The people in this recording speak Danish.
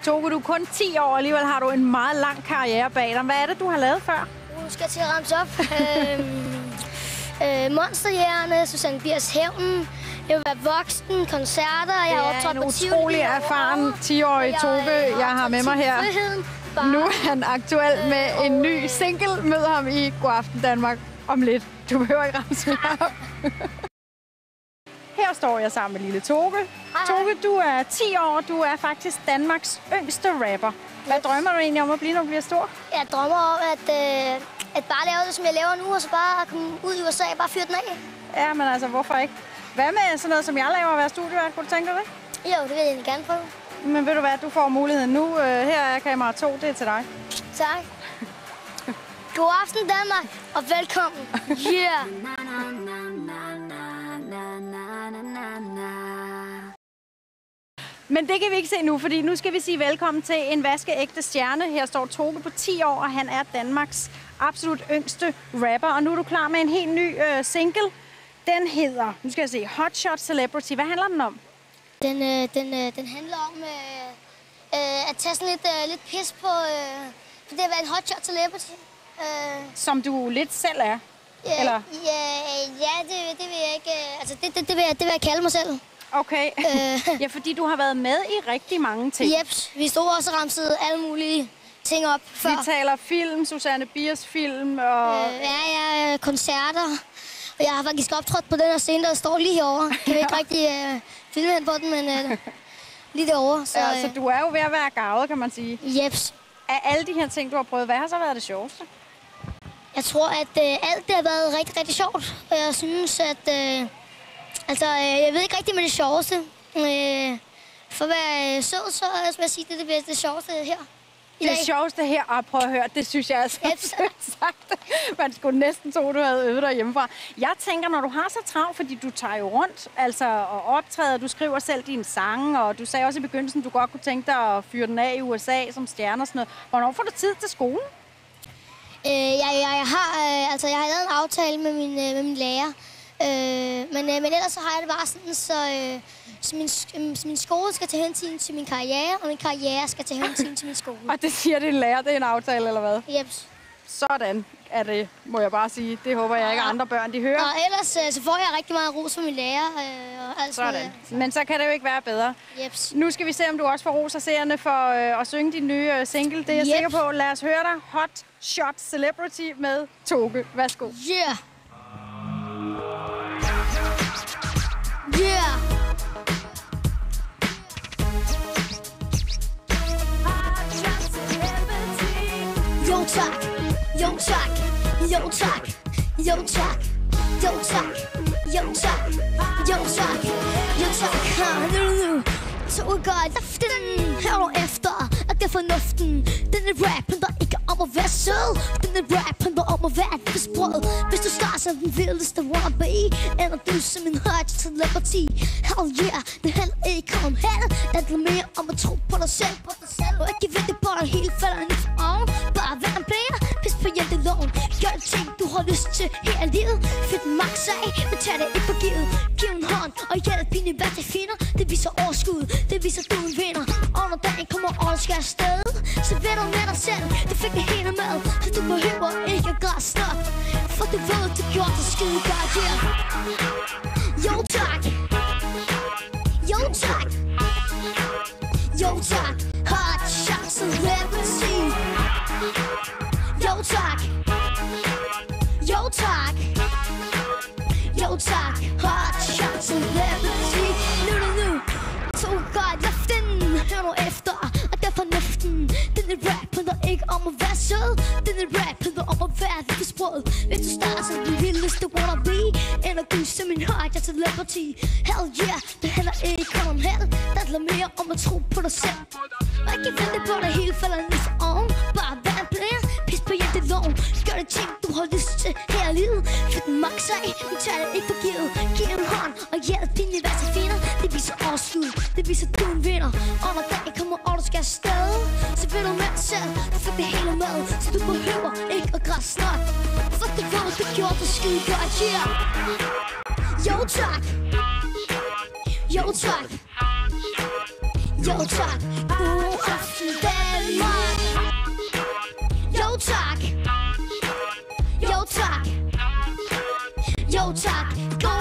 Toge, du er kun 10 år, alligevel har du en meget lang karriere bag dig. Hvad er det, du har lavet før? Nu skal jeg til at ramse op. Monsterjægerne, Susanne Biers Hævnen. Jeg vil være voksen, koncerter. Jeg har optrådt på Tivoli. Det er en utrolig erfaren 10-årig Toge, jeg har med mig her. Nu er han aktuel med en ny single. Mød ham i Godaften Danmark om lidt. Du behøver ikke ramse mere op. Her står jeg sammen med lille Toge. Toge, du er 10 år. Du er faktisk Danmarks yngste rapper. Hvad drømmer du egentlig om at blive, når du bliver stor? Jeg drømmer om at bare lave det, som jeg laver nu, og så bare komme ud i USA og bare fyre den af. Ja, men altså, hvorfor ikke? Hvad med sådan noget, som jeg laver at være studievært? Kunne du tænke dig det? Jo, det vil jeg egentlig gerne prøve. Men ved du hvad, du får muligheden nu. Her er kamera 2, det er til dig. Tak. God aften, Danmark, og velkommen. Yeah! Men det kan vi ikke se nu, fordi nu skal vi sige velkommen til en vaskeægte stjerne. Her står Toge på 10 år, og han er Danmarks absolut yngste rapper. Og nu er du klar med en helt ny single. Den hedder, nu skal jeg se, Hot Shot Celebrity. Hvad handler den om? Den handler om at tage sådan lidt pis på det at være en hot shot celebrity. Som du lidt selv er? Ja, eller? Ja, det vil jeg ikke. Altså, det vil jeg kalde mig selv. Okay. Ja, fordi du har været med i rigtig mange ting. Jeps. Vi stod også og ramsede alle mulige ting op før. Vi taler film, Susanne Biers film og... Ja, koncerter. Og jeg har faktisk optrådt på den her scene, der står lige herovre. Jeg vil ikke rigtig filme hen på den, men lige derovre. Så du er jo ved at være garvet, kan man sige. Jeps. Af alle de her ting, du har prøvet, hvad har så været det sjoveste? Jeg tror, at alt det har været rigtig, rigtig sjovt. Og jeg synes, at... jeg ved ikke rigtig med det sjoveste. For at være sød, så vil jeg sige, at det er det sjoveste her. Det sjoveste her, og prøv at høre, det synes jeg altså sagt. Man skulle næsten tro, du havde øvet dig hjemmefra. Jeg tænker, når du har så travlt, fordi du tager jo rundt og optræder, du skriver selv dine sange, og du sagde også i begyndelsen, du godt kunne tænke dig at fyre den af i USA som stjerne og sådan noget. Hvornår får du tid til skolen? Jeg har lavet en aftale med min lærer. Men ellers så har jeg det bare sådan, så min skole skal tage hensyn til min karriere, og min karriere skal tage hensyn til min skole. Og det siger din lærer, det er en aftale, eller hvad? Jeps. Sådan er det, må jeg bare sige. Det håber jeg ikke, andre børn de hører. Og ellers så får jeg rigtig meget ros fra min lærer. Sådan. Men så kan det jo ikke være bedre. Jeps. Nu skal vi se, om du også får ros af seerne for at synge din nye single. Det er jeg sikker på. Lad os høre dig. Hot Shot Celebrity med Toge. Værsgo. Yeah! Yeah! Jo tak, jo tak, jo tak, jo tak, jo tak, jo tak, jo tak, jo tak. Nu, Toge går i luften, hør nu efter, at det er fornuften. Den er rap, handler ikke om at være sød. Den er rap, handler om at være et besprød. Hvis du starter som den vildeste wannabe, ender du som en hot celebrity. Hell yeah, det handler ikke om held. Det handler mere om at tro på dig selv. Og ikke vente på dig helt falder ned for oven. Bare vær en player, pis på janteloven. Gør det ting, du har lyst til hele livet. Fyr den max af, men tag det ikke for givet. Giv en hånd og hjælp hende, hvad det finder. Det viser overskud, det viser du en vinder. Og når dagen kommer, og du skal afsted, så ved du med dig selv, du fik det hele med. Så du behøver ikke at gøre stop. For du ved, du gjorde det skide godt, yeah. Jo tak. Jo tak. Jo tak. Hot shot celebrity. Jo tak. Jo tak. Jo tak. Hot shot celebrity. Nu. Toge går i luften. Hør nu efter, at det er fornuften. Den er rap, handler ikke om at være sød. Den er rap, handler om at være lidt sprød. Hvis du starter som den vildeste wannabe, ender du som en hot celebrity. Hell yeah, det handler ikke om held. Det handler mere om at tro på dig selv. Og ikke vente på dig hele falder ned for oven. Bare vær en player, pis på janteloven. Gør det ting, du har lyst til hele livet. Fyr den max af, men tag det ikke for givet. Giv en hånd og hjælp dine værste finder. Det viser overskud, det viser du en vinder. Og når dagen kommer, og du skal afsted, så vil du med dig selv, du fik det hele med. Så du behøver ikke at græde snart. For det var, du gjorde det skide godt, yeah. Jo tak. Jo tak. Jo tak. God Aften Danmark. Jo tak. Jo tak. Jo tak. God